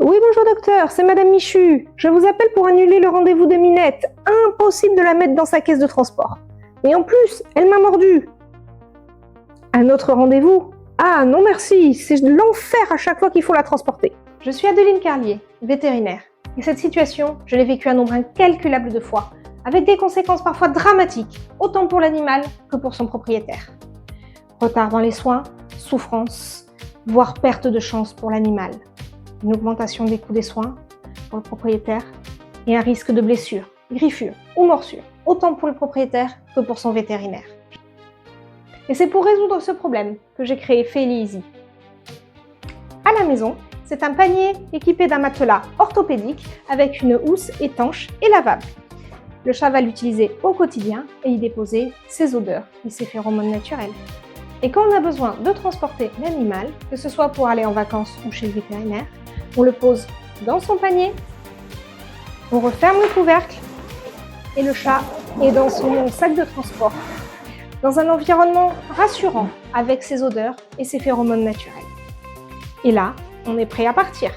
Oui, bonjour docteur, c'est Madame Michu. Je vous appelle pour annuler le rendez-vous de Minette. Impossible de la mettre dans sa caisse de transport. Et en plus, elle m'a mordu. Un autre rendez-vous? Ah non merci, c'est de l'enfer à chaque fois qu'il faut la transporter. Je suis Adeline Carlier, vétérinaire. Et cette situation, je l'ai vécue un nombre incalculable de fois, avec des conséquences parfois dramatiques, autant pour l'animal que pour son propriétaire. Retard dans les soins, souffrance, voire perte de chance pour l'animal. Une augmentation des coûts des soins pour le propriétaire et un risque de blessure, griffure ou morsure, autant pour le propriétaire que pour son vétérinaire. Et c'est pour résoudre ce problème que j'ai créé Fairly Easy. À la maison, c'est un panier équipé d'un matelas orthopédique avec une housse étanche et lavable. Le chat va l'utiliser au quotidien et y déposer ses odeurs et ses phéromones naturels. Et quand on a besoin de transporter l'animal, que ce soit pour aller en vacances ou chez le vétérinaire, on le pose dans son panier, on referme le couvercle et le chat est dans son sac de transport, dans un environnement rassurant avec ses odeurs et ses phéromones naturels. Et là, on est prêt à partir.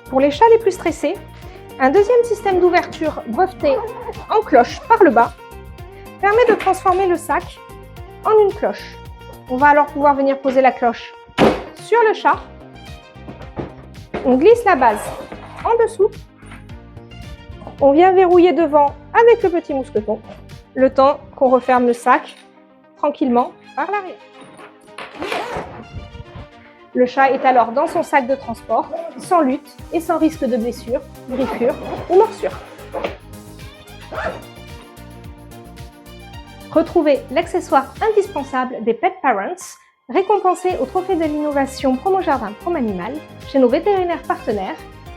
Pour les chats les plus stressés, un deuxième système d'ouverture breveté en cloche par le bas permet de transformer le sac en une cloche. On va alors pouvoir venir poser la cloche sur le chat. On glisse la base en dessous. On vient verrouiller devant avec le petit mousqueton, le temps qu'on referme le sac tranquillement par l'arrière. Le chat est alors dans son sac de transport, sans lutte et sans risque de blessure, griffure ou morsure. Retrouvez l'accessoire indispensable des Pet Parents, récompensé au trophée de l'innovation Promo Jardin Prom Animal chez nos vétérinaires partenaires,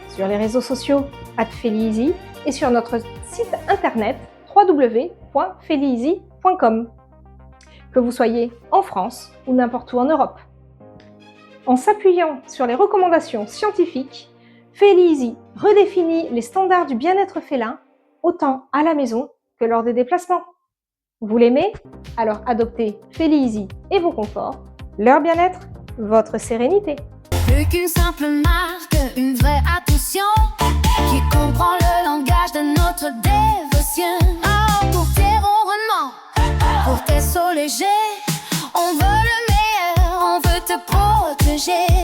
sur les réseaux sociaux @FairlyEasy et sur notre site internet www.fairlyeasy.com. Que vous soyez en France ou n'importe où en Europe. En s'appuyant sur les recommandations scientifiques, Fairly Easy redéfinit les standards du bien-être félin, autant à la maison que lors des déplacements. Vous l'aimez? Alors adoptez Fairly Easy et vos conforts, leur bien-être, votre sérénité. Plus qu'une simple marque, une vraie attention.